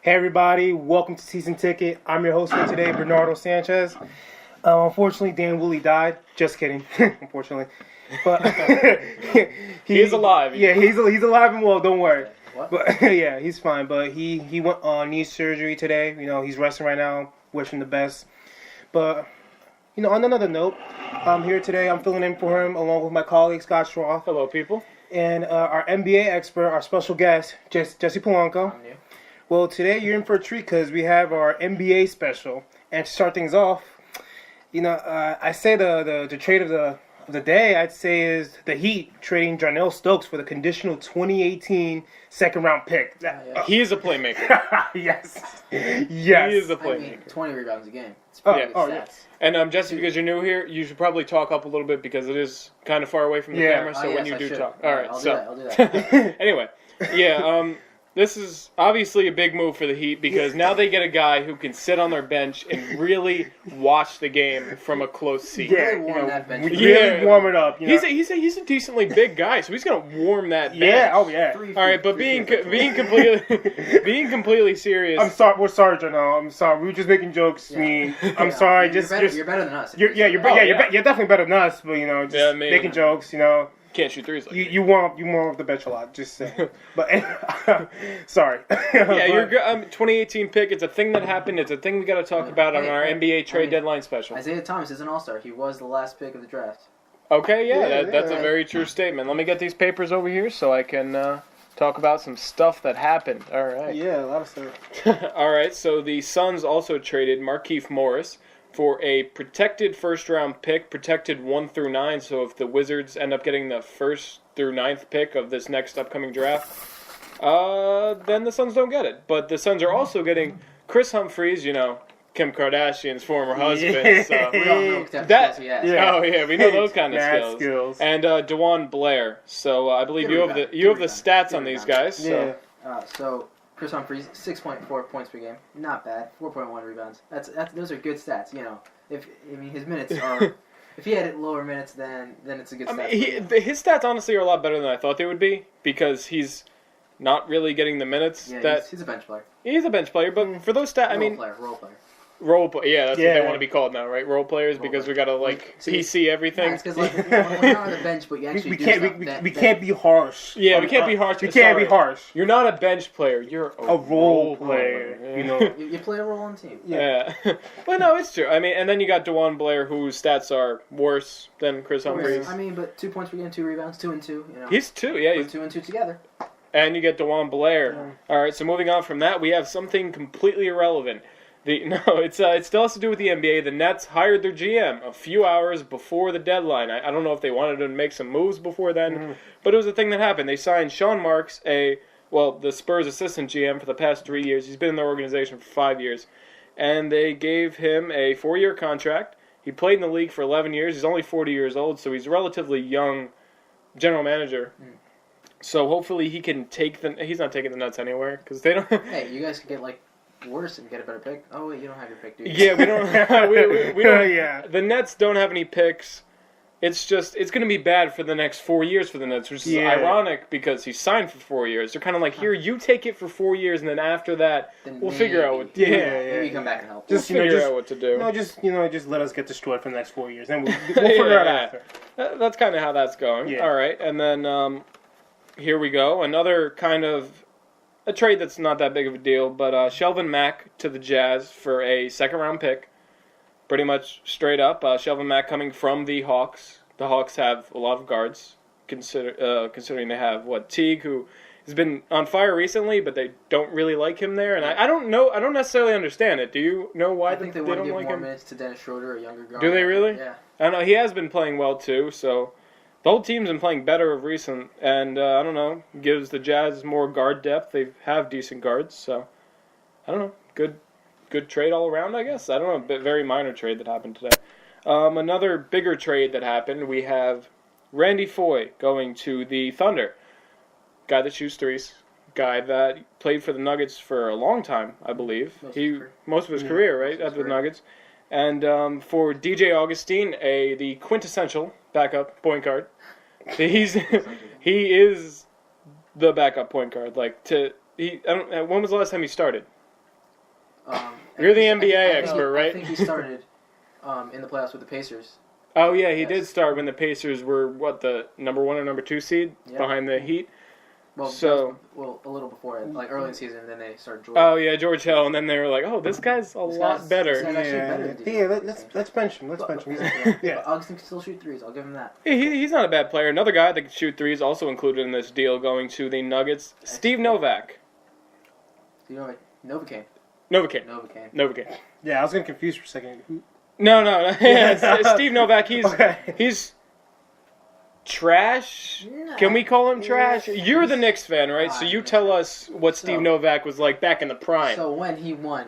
Hey everybody, welcome to Season Ticket. I'm your host for today, Bernardo Sanchez. Unfortunately, Dan Woolley died. Just kidding. Unfortunately, but he's alive. Yeah, he's alive and well. Don't worry. What? But yeah, he's fine. But he went on knee surgery today. You know, he's resting right now. Wish him the best. But on another note, I'm here today. I'm filling in for him along with my colleague Scott Schroth. Hello, people. And our NBA expert, our special guest, Jesse Polanco. I'm new. Well, today you're in for a treat because we have our NBA special. And to start things off, I say the trade of the day, I'd say, is the Heat trading Jarnell Stokes for the conditional 2018 second-round pick. He is a playmaker. Yes. He is a playmaker. 20 rebounds a game. It's pretty good stats. Yeah. And Jesse, because you're new here, you should probably talk up a little bit because it is kind of far away from the camera. So when you do talk, all right. I'll So do that. anyway, yeah. This is obviously a big move for the Heat because now they get a guy who can sit on their bench and really watch the game from a close seat. Yeah, Really warm that bench. really warm it up. He's a decently big guy, so he's gonna warm that bench. Yeah, oh yeah. All right, but being completely serious. I'm sorry. We're sorry, Janelle. I'm sorry. We were just making jokes. Yeah. I'm sorry. You're better than us. You're definitely better than us. But making jokes. Can't shoot threes like that. You warm up the bench a lot. Just saying. But sorry. Yeah, you're good. 2018 pick. It's a thing that happened. It's a thing we got to talk about on our NBA trade deadline special. Isaiah Thomas is an all-star. He was the last pick of the draft. Okay, that's right. a very true statement. Let me get these papers over here so I can talk about some stuff that happened. All right. Yeah, a lot of stuff. All right. So the Suns also traded Markieff Morris for a protected first-round pick, protected 1 through 9. So if the Wizards end up getting the 1st through 9th pick of this next upcoming draft, then the Suns don't get it. But the Suns are also getting Chris Humphries, Kim Kardashian's former husband. So. We all know that skills he has. Yeah. Oh yeah, we know those kind of skills. And DeJuan Blair. So I believe you have the stats on these guys. So. Yeah. So Chris Humphries, 6.4 points per game, not bad. 4.1 rebounds. Those are good stats. His minutes are. If he had lower minutes, then it's a good stat. His stats honestly are a lot better than I thought they would be because he's not really getting the minutes. Yeah, he's a bench player. He's a bench player, but for those stats, Role player. Yeah, that's what they want to be called now, right? Role players, because we gotta PC everything. Yeah, it's because when you're on the bench, but you actually we can't be harsh. Yeah, we can't be harsh. We can't be harsh. You're not a bench player. You're a role player. You play a role on the team. Yeah. Well, no, it's true. I mean, and then you got DeJuan Blair, whose stats are worse than Chris Humphries. But 2 points per game, 2 rebounds, 2 and 2. He's 2. Yeah, he's 2 and 2 together. And you get DeJuan Blair. Yeah. All right. So moving on from that, we have something completely irrelevant. It still has to do with the NBA. The Nets hired their GM a few hours before the deadline. I don't know if they wanted to make some moves before then, but it was a thing that happened. They signed Sean Marks, the Spurs assistant GM for the past 3 years. He's been in their organization for 5 years. And they gave him a 4-year contract. He played in the league for 11 years. He's only 40 years old, so he's a relatively young general manager. So hopefully he can he's not taking the Nets anywhere because they don't. Hey, you guys could get worse and get a better pick. Oh wait, you don't have your pick, do you? Yeah, we don't. we don't. Yeah. The Nets don't have any picks. It's going to be bad for the next 4 years for the Nets, which is ironic because he signed for 4 years. They're kind of like, here, you take it for 4 years, and then after that, we'll figure out what. Maybe come back and help. Just figure out what to do. Just let us get destroyed for the next 4 years, then we'll figure it out after. That's kind of how that's going. Yeah. All right, and then here we go. Another kind of a trade that's not that big of a deal, but Shelvin Mack to the Jazz for a second-round pick. Pretty much straight up. Shelvin Mack coming from the Hawks. The Hawks have a lot of guards, considering they have, Teague, who has been on fire recently, but they don't really like him there. And I don't know. I don't necessarily understand it. Do you know why they don't want to give like more him? minutes to Dennis Schroeder, a younger guard. Do they really? Yeah. I don't know. He has been playing well, too, so the whole team's been playing better of recent. And, I don't know, gives the Jazz more guard depth. They have decent guards, so I don't know. Good trade all around, I guess. I don't know, a very minor trade that happened today. Another bigger trade that happened, we have Randy Foye going to the Thunder. Guy that shoots threes. Guy that played for the Nuggets for a long time, I believe. Most of his career, right, at the Nuggets. And for DJ Augustine, the quintessential backup point guard. He is the backup point guard. When was the last time he started? You're the I NBA think expert, right? I think he started in the playoffs with the Pacers. Oh yeah, he Yes. did start when the Pacers were the number 1 or number 2 seed behind the Heat. Well, So a little before it, like early in the season, and then they started Jordan. oh yeah, George Hill, and then they were like, oh, this guy's a lot better. This guy's actually better than DJ. Yeah, let's bench him. Let's bench him. Yeah. But Augustin can still shoot threes. I'll give him that. He's not a bad player. Another guy that can shoot threes, also included in this deal, going to the Nuggets. Steve Novak. You know, like Novocaine. Novocaine. Yeah, I was getting confused for a second. No. Yeah, Steve Novak. Okay. He's trash. Can we call him trash? You're the Knicks fan, right? So you tell us what Steve Novak was like back in the prime. So when he won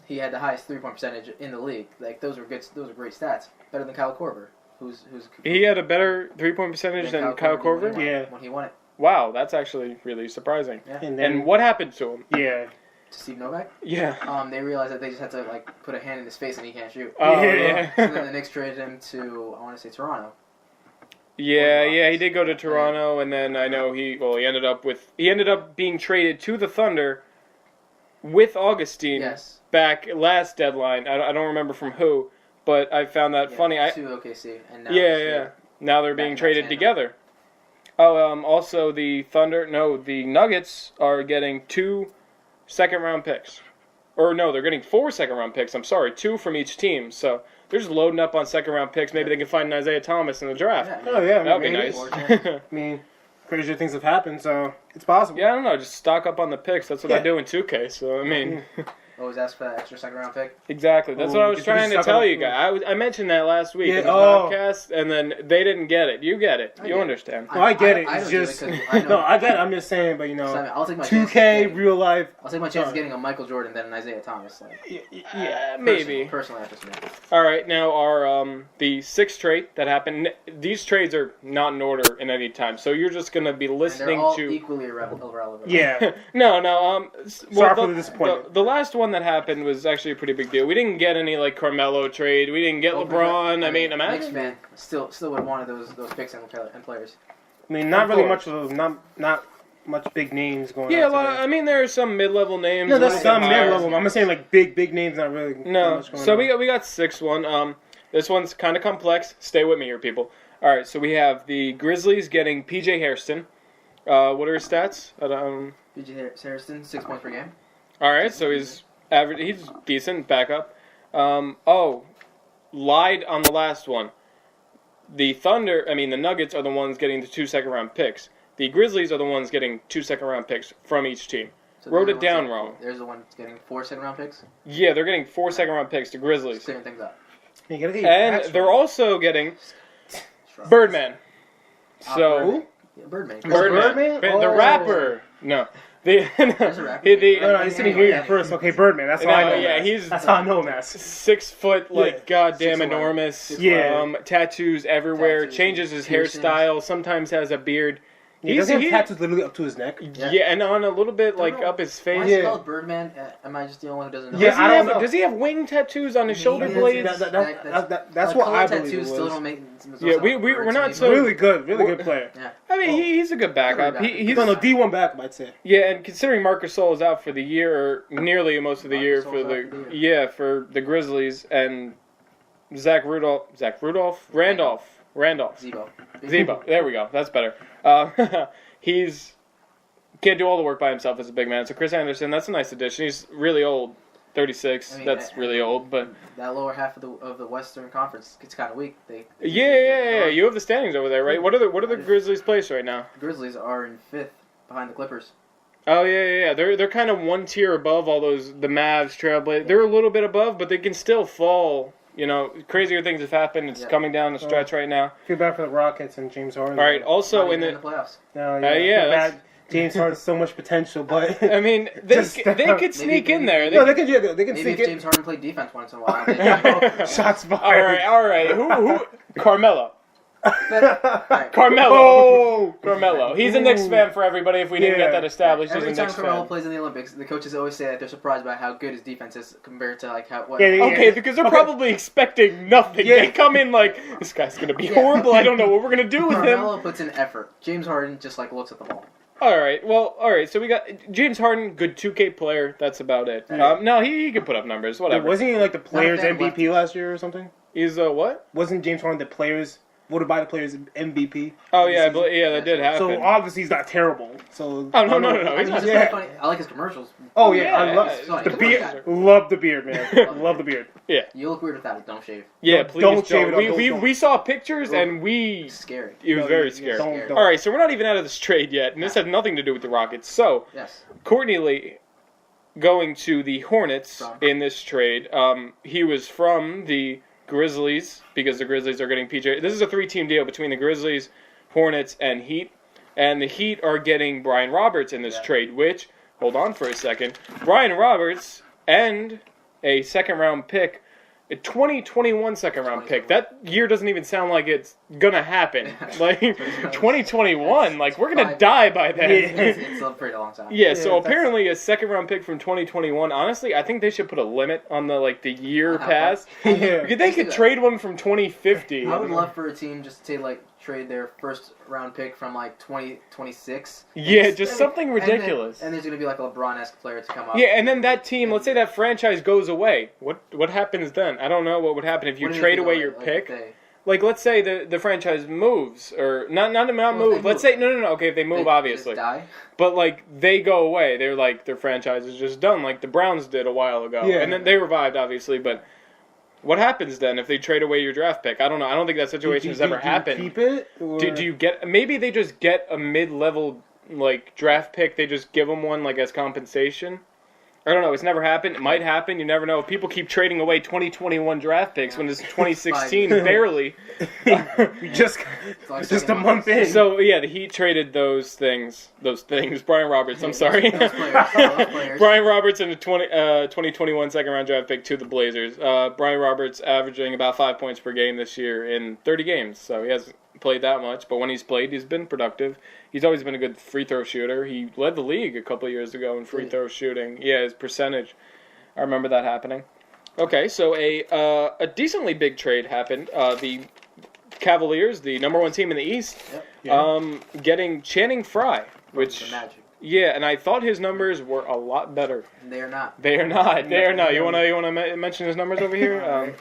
he had the highest 3-point percentage in the league. Like those were great stats. Better than Kyle Korver, who's he had a better 3-point percentage than Kyle Korver? When he won it. Wow, that's actually really surprising. Yeah. And what happened to him? Yeah. To Steve Novak? Yeah. They realized that they just had to put a hand in his face and he can't shoot. Oh yeah. So then the Knicks traded him to I want to say Toronto. Yeah, he did go to Toronto, and then I know he ended up being traded to the Thunder with Augustine back last deadline. I don't remember from who, but I found that funny. To OKC, and now now they're being traded together. Oh, also the Nuggets are getting 2 second-round picks. Or no, they're getting 4 second-round picks. I'm sorry, 2 from each team. So they're just loading up on second-round picks. Maybe they can find an Isaiah Thomas in the draft. Yeah, that would be nice. I mean, crazier things have happened, so it's possible. Yeah, I don't know. Just stock up on the picks. That's what I do in 2K. So I mean, always ask for that extra second-round pick. Exactly. That's what I was trying to tell you guys. I mentioned that last week in the podcast, and then they didn't get it. You get it. You understand. No, I get it. It's just I get it. I'm just saying, but I'll take my 2K real life. I'll take my chance of getting a Michael Jordan than an Isaiah Thomas. Maybe. Personally, after me. All right, now our the 6th trade that happened. These trades are not in order in any time, so you're just gonna be listening and they're all to equally irrelevant. Yeah. No. Sorry for the disappointment. The last one that happened was actually a pretty big deal. We didn't get any Carmelo trade. We didn't get LeBron. I mean, imagine. Knicks fan still would have wanted those picks and players. I mean, not really much of those. Not much big names going. Yeah, on there are some mid-level names. No, there's some mid-level. I'm saying big names. Not really. No. Much going So on. we got 6th one. This one's kind of complex. Stay with me here, people. All right. So we have the Grizzlies getting PJ Hairston. What are his stats? PJ Hairston, 6 points per game. All right. So he's average. He's decent. Backup. Lied on the last one. The Nuggets are the ones getting the 2 second-round picks. The Grizzlies are the ones getting 2 second-round picks from each team. So Wrote it down wrong. There's the one getting 4 second-round picks? Yeah, they're getting 4 second-round picks, the Grizzlies. Clearing things up. And they're also getting Birdman. So Birdman. Birdman? The rapper. No. There's a rapper. I didn't hear you first. Okay, Birdman. That's how I know. Yeah, that's how I know him as. 6 foot, goddamn 6'11". enormous. 6'11". Tattoos everywhere. Changes his hairstyle. Sometimes has a beard. He doesn't have tattoos literally up to his neck. Yeah, and on a little bit up his face. Why is he called Birdman? Am I just the only one who doesn't know? Yeah, I don't know. Does he have wing tattoos on his shoulder blades? That's what I believe it was. Still don't make, we're not so really good player. Yeah. I mean, he's a good backup. He's on a D1 backup, I'd say. Yeah, and considering Marc Gasol is out for the year, or nearly most of the year for the Grizzlies, and Randolph. Zebo. There we go. That's better. He's can't do all the work by himself as a big man. So Chris Anderson, that's a nice addition. He's really old, 36. That's really old, but that lower half of the Western Conference gets kind of weak. Yeah. You have the standings over there, right? What are the Grizzlies' place right now? The Grizzlies are in 5th behind the Clippers. Oh yeah. They're kind of one tier above all the Mavs, Trailblazers. They're a little bit above, but they can still fall. Crazier things have happened. It's coming down the stretch right now. Feel bad for the Rockets and James Harden. All right. Also in the playoffs. James Harden has so much potential, but I mean, they could sneak in there. They can sneak maybe if in. James Harden played defense once in a while. Shots fired. All right. Who? Carmelo. Carmelo. He's a Knicks fan for everybody. If we didn't get that established, every he's a time Knicks Carmelo fan. plays in the Olympics, the coaches always say that they're surprised by how good his defense is compared to what. Okay, because they're probably expecting nothing. They come in this guy's gonna be horrible. I don't know what we're gonna do with him. Carmelo puts in effort. James Harden just looks at the ball. All right. So we got James Harden, good 2K player. That's about it. No, he could put up numbers. Whatever. Wasn't he like the Players MVP last year or something? He's what? Wasn't James Harden the Players voted by the Players MVP? Oh yeah, that did happen. So obviously he's not terrible. So no. He's It's pretty funny. I like his commercials. Oh yeah, Yeah, I love yeah. the beard. Love the beard, man. Love the beard. Yeah. You look weird without it. Don't shave. Yeah, please Don't shave it off, We don't. we saw pictures and It's scary. it was very scary. Don't. All right, so we're not even out of this trade yet, and this has nothing to do with the Rockets. So Yes. Courtney Lee going to the Hornets in this trade. He was from the Grizzlies because the Grizzlies are getting PJ. This is a 3-team deal between the Grizzlies, Hornets, and Heat. And the Heat are getting Brian Roberts in this trade, which, hold on for a second, Brian Roberts and a second-round pick, a 2021 second-round pick. That year doesn't even sound like it's going to happen. Like, 2021, like, we're going to die by then. It's a pretty long time. Yeah, so apparently a second-round pick from 2021, honestly, I think they should put a limit on the year pass. Yeah. They could trade one from 2050. I would love for a team just to trade their first round pick from 2026. Yeah, just something ridiculous. And there's going to be like a LeBron-esque player to come up. Yeah, and then that team, let's say that franchise goes away. What happens then? I don't know what would happen if you trade away your pick. Like, let's say the franchise moves, or not move. Let's say no. Okay, if they move, obviously. Just die? But they go away. They're their franchise is just done, like the Browns did a while ago. Yeah. And then they revived, obviously. But what happens then if they trade away your draft pick? I don't know. I don't think that situation has ever happened. Do you keep it? Or? Do you get? Maybe they just get a mid-level draft pick. They just give them one as compensation. I don't know. It's never happened. It might happen. You never know. People keep trading away 2021 draft picks when it's 2016 barely. just a month in. So yeah, the Heat traded those things. Brian Roberts. I'm sorry. Those players. Brian Roberts and a 2021 second round draft pick to the Blazers. Brian Roberts averaging about 5 points per game this year in 30 games. So he hasn't played that much, but when he's played, he's been productive. He's always been a good free throw shooter. He led the league a couple of years ago in free throw shooting. Yeah, his percentage. I remember that happening. Okay, so a decently big trade happened. The Cavaliers, the number one team in the East, getting Channing Frye, which The Magic. yeah, and I thought his numbers were a lot better. They are not. They are not. They are not. You wanna mention his numbers over here?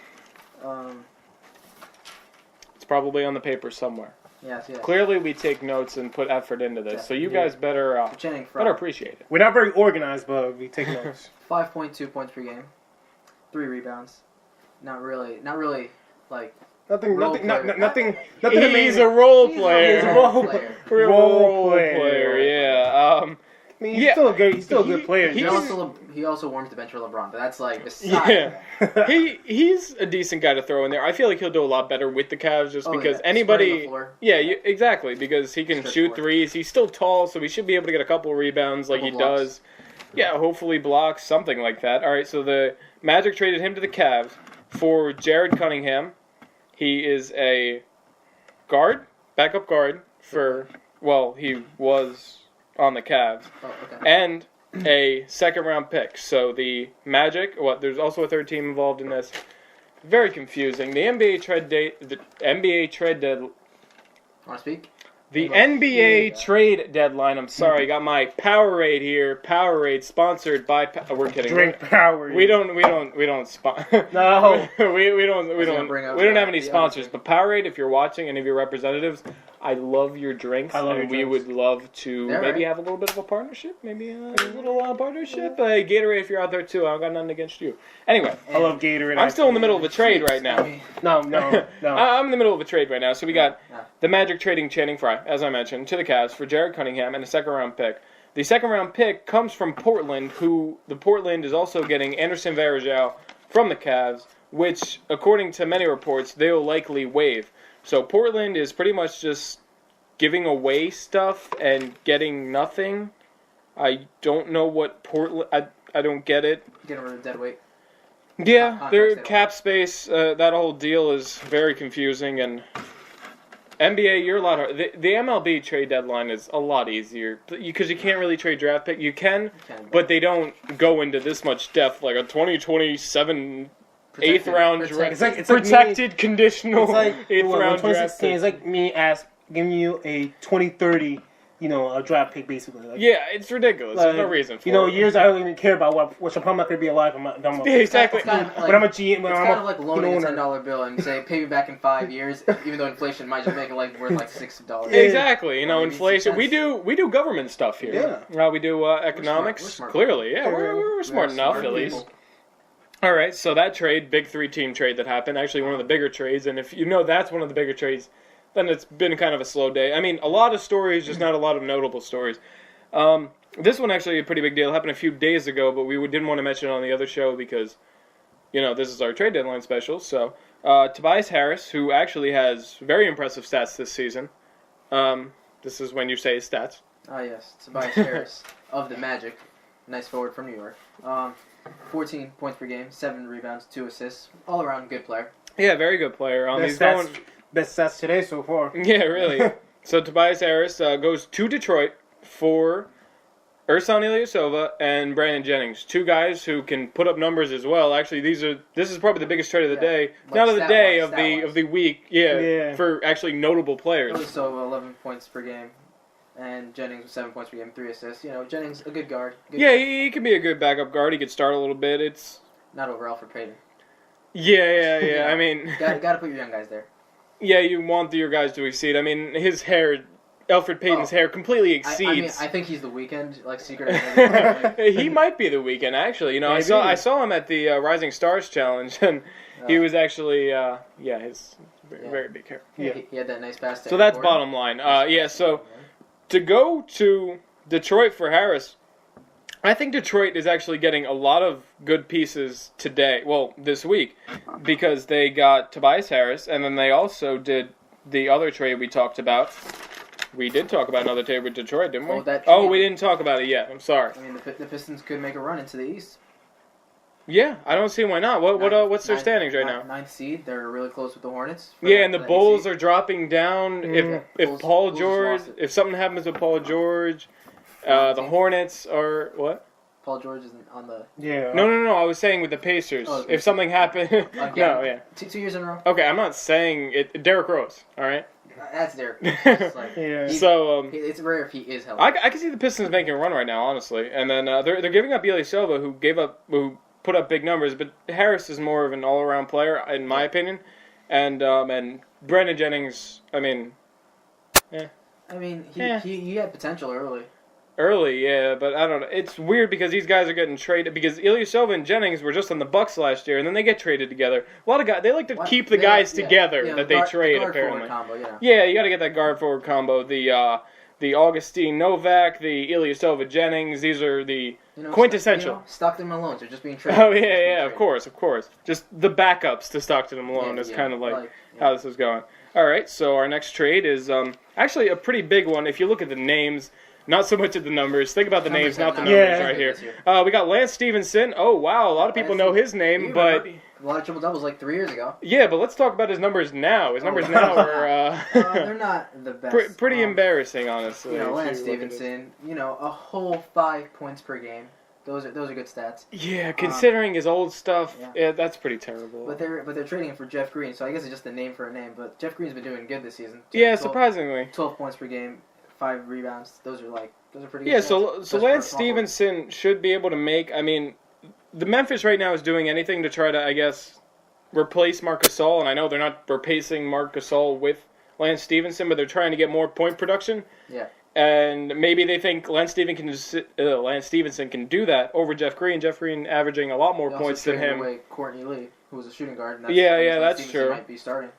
It's probably on the paper somewhere. Yes. Clearly, we take notes and put effort into this, so you guys better Channing Frye. better appreciate it. We're not very organized, but we take notes. 5.2 points per game, 3 rebounds. Not really like. Nothing He's amazing. a role He's a player. role player. Role player. Yeah. I mean, he's still a good player. He also warms the bench for LeBron, but that's beside. Yeah. He's a decent guy to throw in there. I feel like he'll do a lot better with the Cavs just because anybody. Spreading the floor. Yeah, exactly, because he can shoot threes. He's still tall, so he should be able to get a couple rebounds like he does. Yeah, hopefully blocks, something like that. All right, so the Magic traded him to the Cavs for Jared Cunningham. He is a backup guard he was on the Cavs, and a second-round pick. So the Magic, there's also a third team involved in this. Very confusing. The NBA trade deadline. Want to speak? The NBA trade deadline. I'm sorry, I got my Powerade here. Powerade sponsored by. We're kidding. Drink Powerade. We don't No. we don't have any sponsors. But Powerade, if you're watching, any of your representatives, I love your drinks. We would love to maybe have a little bit of a partnership. Maybe a little partnership. Gatorade, if you're out there too, I got nothing against you. Anyway, I love Gatorade. I'm still in the middle of a trade right now. No. I'm in the middle of a trade right now. So we got the Magic trading Channing Frye, as I mentioned, to the Cavs for Jared Cunningham and a second-round pick. The second-round pick comes from Portland, Portland is also getting Anderson Varejao from the Cavs, which, according to many reports, they will likely waive. So Portland is pretty much just giving away stuff and getting nothing. I don't know what Portland... I don't get it. Getting rid of dead weight. Yeah, their cap space, that whole deal is very confusing, and NBA, you're a lot harder. The MLB trade deadline is a lot easier because you can't really trade draft pick. You can, but they don't go into this much depth, like a 2027 eighth round draft. It's protected, conditional eighth round draft pick. It's like me giving you a 2030 a draft pick basically. Like, Yeah, it's ridiculous. There's no reason for it. Years I don't even care about which I'm probably not going to be alive. Yeah, exactly. It's kind of like, but I'm a GM. It's kind of like loaning a $10 bill and say pay me back in 5 years, even though inflation might just make it worth like $6. Exactly. Inflation. We do government stuff here. Yeah. We do economics. We're smart clearly, yeah, we're smart enough at least. People. All right, so that trade, big 3-team trade that happened, actually one of the bigger trades, and if that's one of the bigger trades, then it's been kind of a slow day. I mean, a lot of stories, just not a lot of notable stories. This one actually a pretty big deal. It happened a few days ago, but we didn't want to mention it on the other show because, this is our trade deadline special. So, Tobias Harris, who actually has very impressive stats this season. This is when you say his stats. Ah, yes. Tobias Harris of the Magic. Nice forward from New York. 14 points per game, 7 rebounds, 2 assists. All around good player. Yeah, very good player. Best stats today so far. Yeah, really. So Tobias Harris goes to Detroit for Ersan Ilyasova and Brandon Jennings, 2 guys who can put up numbers as well. Actually, this is probably the biggest trade of the day, not of the day of the week. Yeah, for actually notable players. Ilyasova 11 points per game, and Jennings with 7 points per game, 3 assists. Jennings a good guard. He can be a good backup guard. He could start a little bit. It's not over Alfred Payton. Yeah. I mean, got to put your young guys there. Yeah, you want your guys to exceed. I mean, his hair, Alfred Payton's hair, completely exceeds. I think he's the Weeknd, secret. He might be the Weeknd, actually. I saw him at the Rising Stars Challenge, and he was actually, his very big hair. Yeah, he had that nice pass. So that's bottom line. So to go to Detroit for Harris, I think Detroit is actually getting a lot of good pieces this week, because they got Tobias Harris, and then they also did the other trade we talked about. We did talk about another trade with Detroit, didn't we? We didn't talk about it yet. I'm sorry. I mean, the Pistons could make a run into the East. Yeah, I don't see why not. What's their standings right now? 9th seed. They're really close with the Hornets. And the Bulls are dropping down. If Paul George, if something happens with Paul George. The Hornets are what? Paul George isn't on the... Yeah. No. I was saying with the Pacers. If something happened... No, yeah. 2 years in a row? Okay, I'm not saying it. Derrick Rose, all right? That's Derrick. It's rare if he is healthy. I can see the Pistons making a run right now, honestly. And then they're giving up Ilyasova, who put up big numbers, but Harris is more of an all-around player, in my opinion. And Brandon Jennings, I mean... He had potential early. But I don't know. It's weird because these guys are getting traded because Ilyasova and Jennings were just on the Bucks last year, and then they get traded together. A lot of guys, they like to keep the guys together that they trade. Apparently, combo, you got to get that guard forward combo. The Augustine Novak, the Ilyasova Jennings. These are the quintessential. Stockton Malone's are just being traded. Oh yeah, of course. Just the backups to Stockton and Malone is kind of like how this is going. All right, so our next trade is actually a pretty big one. If you look at the names. Not so much at the numbers. Think about the names, not the numbers right here. We got Lance Stevenson. Oh, wow. A lot of people know his name, but... A lot of triple-doubles 3 years ago. Yeah, but let's talk about his numbers now. His numbers now are... they're not the best. Pretty embarrassing, honestly. Lance Stevenson, a whole 5 points per game. Those are good stats. Yeah, considering his old stuff, that's pretty terrible. But they're trading him for Jeff Green, so I guess it's just a name for a name. But Jeff Green's been doing good this season. Surprisingly. 12 points per game. 5 rebounds. Those are pretty good. Yeah, so Lance Stevenson should be able to make. I mean, the Memphis right now is doing anything to try to, I guess, replace Marc Gasol, and I know they're not replacing Marc Gasol with Lance Stevenson, but they're trying to get more point production. Yeah. And maybe they think Lance Stevenson can do that over Jeff Green. Jeff Green averaging a lot more points than him. Away Courtney Lee, who was a shooting guard. And that's Stevenson true. Might be starting.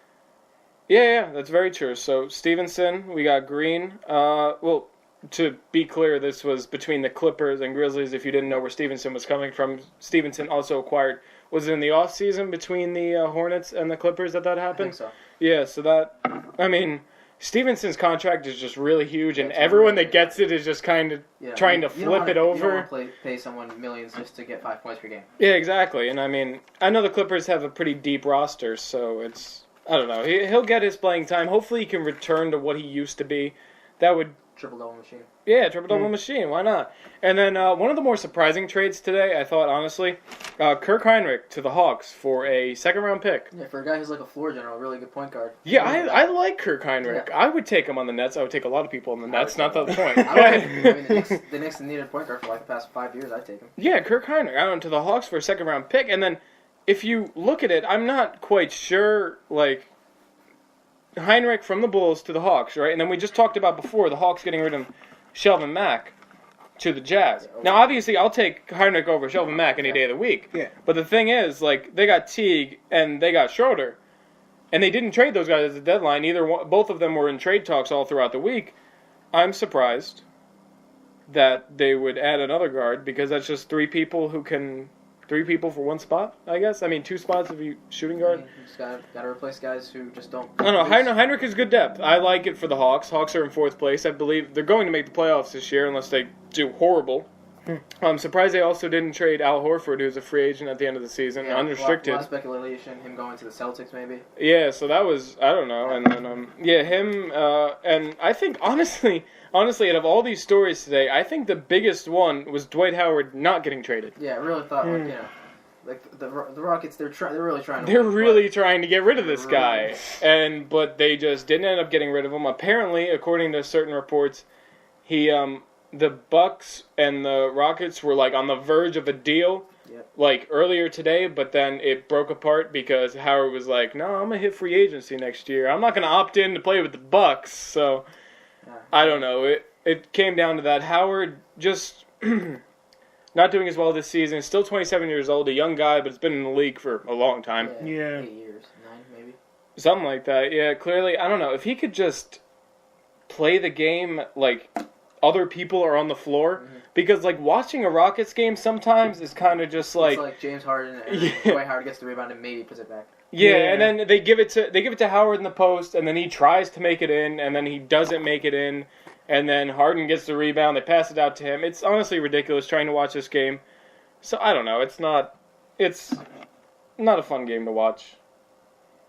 Yeah, that's very true. So, Stevenson, we got Green. To be clear, this was between the Clippers and Grizzlies. If you didn't know where Stevenson was coming from, Stevenson also acquired... Was it in the offseason between the Hornets and the Clippers that happened? I think so. Yeah, so that... I mean, Stevenson's contract is just really huge, and everyone that gets it is just kind of trying to flip it over. You don't want to pay someone millions just to get 5 points per game. Yeah, exactly. And, I mean, I know the Clippers have a pretty deep roster, so it's... I don't know. He'll get his playing time. Hopefully he can return to what he used to be. That would triple-double machine. Yeah, triple-double machine. Why not? And then one of the more surprising trades today, I thought, honestly, Kirk Heinrich to the Hawks for a second-round pick. Yeah, for a guy who's like a floor general, really good point guard. Yeah, I like Kirk Heinrich. Yeah. I would take him on the Nets. I would take a lot of people on the Nets. Not the point. The Knicks needed a point guard for like the past 5 years. I'd take him. Yeah, Kirk Heinrich. I went to the Hawks for a second-round pick. And then if you look at it, I'm not quite sure, like, Heinrich from the Bulls to the Hawks, right? And then we just talked about before the Hawks getting rid of Shelvin Mack to the Jazz. Now, obviously, I'll take Heinrich over Shelvin Mack any day of the week. Yeah. But the thing is, like, they got Teague and they got Schroeder, and they didn't trade those guys at the deadline. Both of them were in trade talks all throughout the week. I'm surprised that they would add another guard because that's just three people for one spot, I guess. I mean, 2 spots if you shooting guard. You just gotta replace guys who just don't. No, Heinrich is good depth. I like it for the Hawks. Hawks are in 4th place. I believe they're going to make the playoffs this year unless they do horrible. I'm surprised they also didn't trade Al Horford, who's a free agent at the end of the season, unrestricted. A lot of speculation, him going to the Celtics maybe. Yeah, so that was, I don't know. And then, him, and I think, honestly, out of all these stories today, I think the biggest one was Dwight Howard not getting traded. Yeah, I really thought, like the Rockets, they're really trying to. They're really trying to get rid of this guy, but they just didn't end up getting rid of him. Apparently, according to certain reports, the Bucks and the Rockets were like on the verge of a deal, like earlier today, but then it broke apart because Howard was like, "No, I'm gonna hit free agency next year. I'm not gonna opt in to play with the Bucks." So. I don't know. It came down to that. Howard just not doing as well this season. He's still 27 years old, a young guy, but he's been in the league for a long time. Yeah. 8 years, 9 maybe. Something like that. Yeah, clearly, I don't know. If he could just play the game like other people are on the floor, because like watching a Rockets game sometimes is kind of just like... It's like James Harden and Dwight Howard gets the rebound and maybe puts it back. Yeah, and then they give it to Howard in the post, and then he tries to make it in, and then he doesn't make it in, and then Harden gets the rebound. They pass it out to him. It's honestly ridiculous trying to watch this game. So I don't know. It's not a fun game to watch.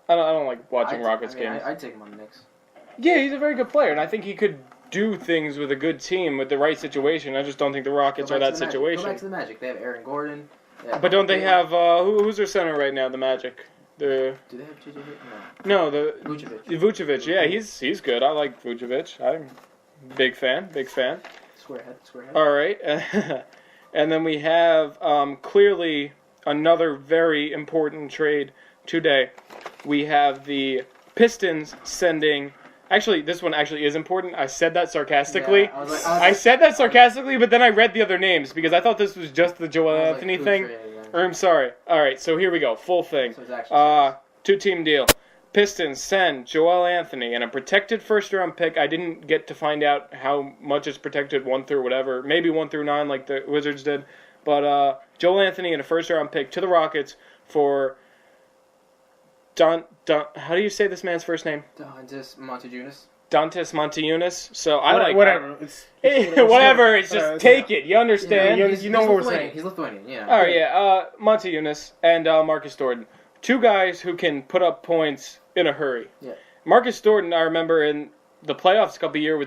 I don't like watching Rockets games. I'd take him on the Knicks. Yeah, he's a very good player, and I think he could do things with a good team with the right situation. I just don't think the Rockets are that situation. Go back to the Magic. They have Aaron Gordon. But don't they have who's their center right now? The Magic. Do they have JJ? No, the Vucevic. Vucevic, yeah, he's good. I like Vucevic. I'm big fan. Squarehead. All right, and then we have clearly another very important trade today. We have the Pistons sending. Actually, this one actually is important. I said that sarcastically. Yeah, I said that sarcastically, but then I read the other names because I thought this was just the Joel Anthony thing. I'm sorry. All right, so here we go. Full thing. So 2-team deal. Pistons send Joel Anthony and a protected first-round pick. I didn't get to find out how much is protected, 1 through whatever. Maybe 1 through 9 like the Wizards did. But Joel Anthony and a first-round pick to the Rockets for how do you say this man's first name? Dantas Montejunas. Dantas Montejunas. So I like whatever. Whatever. It's just take it. You understand? You know what we're saying. He's Lithuanian. Yeah. All right. Yeah. Montejunas and Marcus Thornton, 2 guys who can put up points in a hurry. Yeah. Marcus Thornton, I remember in the playoffs a couple years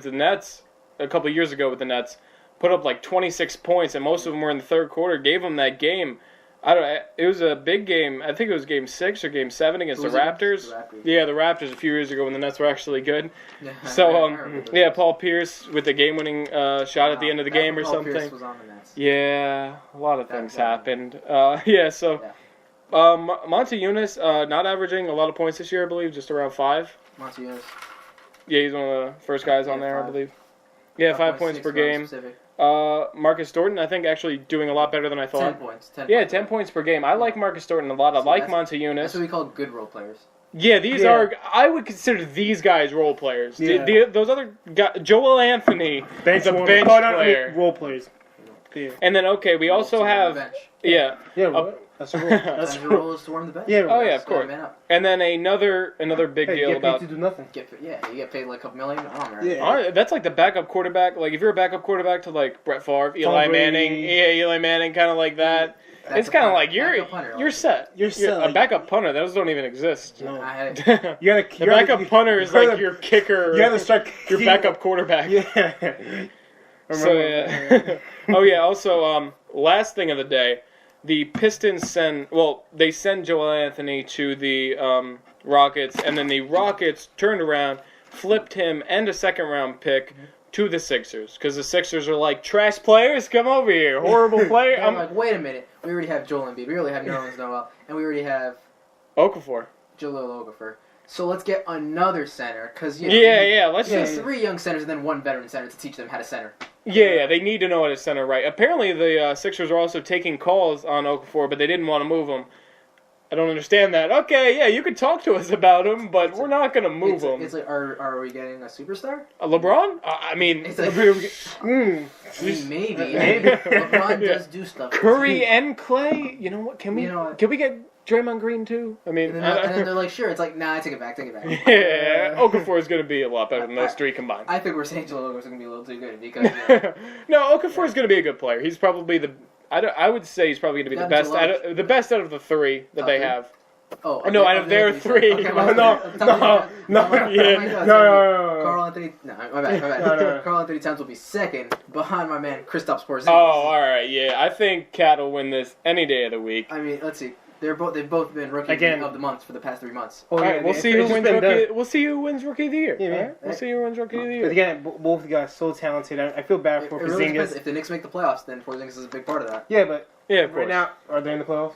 ago with the Nets, put up like 26 points, and most of them were in the third quarter. Gave them that game. It was a big game. I think it was Game 6 or Game 7 against the Raptors. Yeah, the Raptors a few years ago when the Nets were actually good. Yeah, so, Paul Pierce with the game-winning shot at the end of the game or something. Paul Pierce was on the Nets. Yeah, a lot of things happened. Montejunas, not averaging a lot of points this year, I believe, just around 5. Montejunas. Yeah, he's one of the first guys on there, 5. I believe. Yeah, 5 points per game. Specific. Marcus Thornton, I think, actually doing a lot better than I thought. 10 points. 10 points per game. I like Marcus Thornton a lot. I like Montejunas. That's what we call good role players. Yeah, these are. I would consider these guys role players. Yeah. Those other guys, Joel Anthony is a bench player. Role players. Yeah. And then we also have bench. That's a role. That's your role is to warm the bench. Yeah. Oh yeah, of course. And then another big deal you get about paid to do nothing. You get paid like $2 million. Yeah. That's like the backup quarterback. Like if you're a backup quarterback to like Brett Favre, Eli Manning, kind of like that. It's kind of like Backup punter, you're set. You're set, A like- backup punter. Those don't even exist. No. The You gotta, backup punter is like your kicker. You gotta start your kicking- backup quarterback. Yeah. So yeah. Oh yeah. Also, last thing of the day, the Pistons send Joel Anthony to the Rockets, and then the Rockets turned around, flipped him and a second-round pick to the Sixers, because the Sixers are like, trash players, come over here, horrible player. I'm like, wait a minute. We already have Joel Embiid. We already have Nerlens Noel, and we already have Okafor. Jaleel Okafor. So let's get another center, because Let's just 3 young centers and then 1 veteran center to teach them how to center. Yeah, they need to know how to center right. Apparently, the Sixers are also taking calls on Okafor, but they didn't want to move him. I don't understand that. Okay, yeah, you could talk to us about him, but we're not going to move him. It's like, are we getting a superstar? LeBron? I mean, It's like, Mm. maybe. Maybe. LeBron does do stuff. Curry and Clay? You know what? Can we You know what? can we get Draymond Green too? I mean, And then they're like, sure. It's like, nah, I take it back. yeah, Okafor is going to be a lot better than those 3 combined. I think we're saying Jaleel Okafor's going to be a little too good because, you know, No, Okafor is going to be a good player. He's probably I would say he's probably going to be Not the best out of the 3 that they have. oh, No, out of their 3. Okay, No. Carl Anthony. No, my bad. No. Carl Anthony Towns will be second behind my man Kristaps Porzingis. Oh, all right, yeah. I think Cat will win this any day of the week. I mean, let's see. They've both been rookie Again. of the month for the past 3 months. Oh, All right, yeah, we'll it's see who just wins been rookie. done. We'll see who wins rookie of the year. Yeah, man. All right? We'll see who wins rookie of the But year. again, both the guys so talented. I feel bad It for really depends. Porzingis. If the Knicks make the playoffs, then Porzingis is a big part of that. Yeah, but Yeah, of course. right now, are they in the playoffs?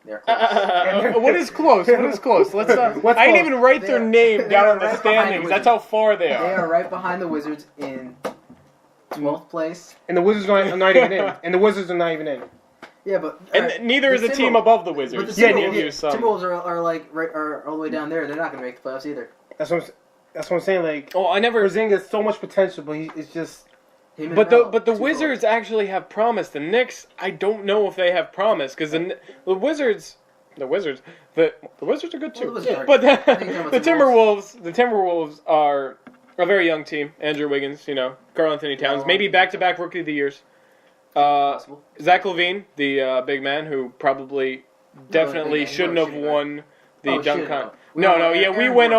They're close. What is close? What is close? Let's. What's I didn't close? even write their They are- name they down are on the right behind the standings. That's how far they They are. are right behind the Wizards in 12th place. And the Wizards are not even in. And the Wizards are not even in. Yeah, but And neither is the a team Timberwolves- above the But Wizards. the Yeah, Timberwolves are like are all the way down there. They're not going to make the playoffs either. That's what I'm saying. Like, Oh, I never. Porzingis has so much potential, but it's just. Him and But Melo, the too Wizards actually have promise. The Knicks, I don't know if they have promise because the Wizards are good Well, too. the Wizards are- But I think you're talking about the Timberwolves are a very young team. Andrew Wiggins, Karl Anthony Towns, well, maybe back-to-back Rookie of the Years. possible. Zach LaVine, the big man who probably definitely big man. shouldn't No, have shouldn't won the Oh, dunk shouldn't con. have. No, Aaron we went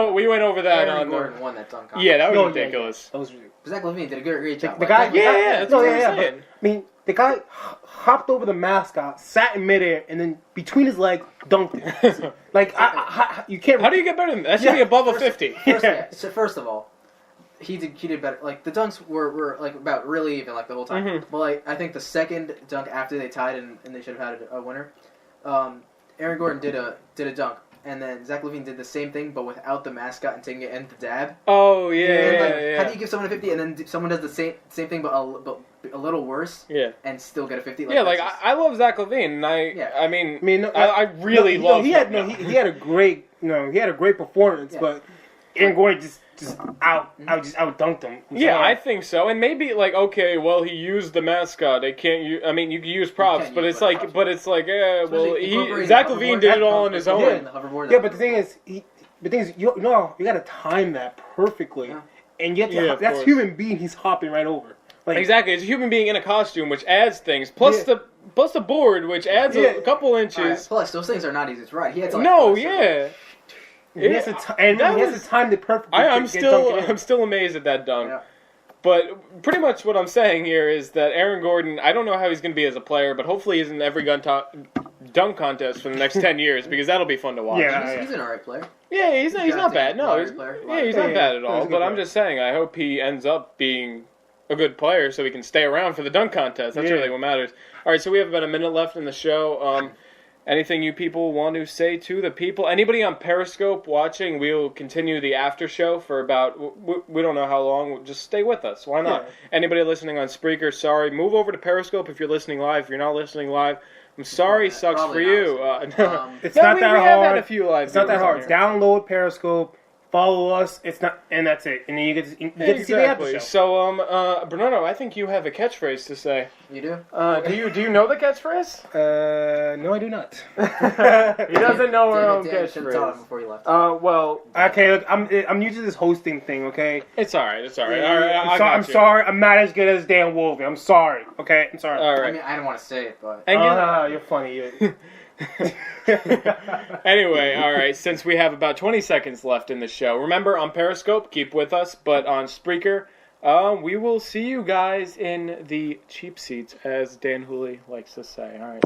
over that Aaron on Gordon won that dunk contest. Yeah, that was No, ridiculous. That was. Zach LaVine did a great job. The guy. Yeah, that's what I'm But, saying. I mean, the guy hopped over the mascot, sat in midair, and then between his legs dunked it. Like, you can't. How do you get better than that? That should be above a 50. So first of all, he did better. Like the dunks were like about really even like the whole time. Mhm. But like I think the second dunk after they tied and they should have had a winner. Aaron Gordon did a dunk, and then Zach LaVine did the same thing but without the mascot and taking it and the dab. Oh, yeah, And, like, yeah. How do you give someone a 50 and then someone does the same thing but a little worse Yeah. and still get a 50? Yeah, like, that's just- I love Zach LaVine, and I mean, no, I really love he him. had he had a great he had a great performance, Yeah. but Aaron Gordon just out dunked him. Yeah, I think so. And maybe like, okay, well, he used the mascot. They can't use. I mean, you can use props, can't but use it's like, props. well, Especially incorporating Zach the LaVine hoverboard. did it all on his Yeah. own. The hoverboard, Yeah, but the thing is, you gotta time that perfectly, Yeah. and yet Yeah, of that's course. human being he's hopping right over. Like, Exactly, it's a human being in a costume, which adds things. Plus the board, which adds Yeah. a couple Alright, inches. plus, those things are not easy to ride. He had to, like, No, put a circle. yeah. He has to that he has was- to time it perfectly. I'm to get dunked in. still amazed at that dunk. Yeah. But pretty much what I'm saying here is that Aaron Gordon, I don't know how he's going to be as a player, but hopefully he's in every dunk contest for the next 10 years because that'll be fun to watch. Yeah. He's an alright player. Yeah, he's not bad. No, Lottery he's, player. yeah, he's Yeah, not yeah. bad at He's all. a good But I'm player. just saying, I hope he ends up being a good player so he can stay around for the dunk contest. That's Yeah. really what matters. All right, so we have about a minute left in the show. Anything you people want to say to the people? Anybody on Periscope watching? We'll continue the after show for about, we don't know how long. Just stay with us. Why not? Yeah. Anybody listening on Spreaker, sorry. Move over to Periscope if you're listening live. If you're not listening live, I'm sorry. Sucks for Probably you. not. It's No, not we that have had hard. a few live It's not that viewers on hard. here. Download Periscope. Follow us. It's not, and that's it. And then you get to see the Exactly. episode. So, Bernardo, I think you have a catchphrase to say. You do? Do you know the catchphrase? No, I do not. He doesn't know our own Dan should have taught him catchphrase. before you left. Well, Okay, look, I'm used to this hosting thing. Okay. it's all right. It's all right. All right, I'm sorry. I'm not as good as Dan Wolfie. I'm sorry. Okay, I'm sorry. All I right. mean, I don't want to say it, but And You're funny. You. Anyway, all right, since we have about 20 seconds left in the show, remember on Periscope, keep with us, but on Spreaker, we will see you guys in the cheap seats, as Dan Hooley likes to say. All right.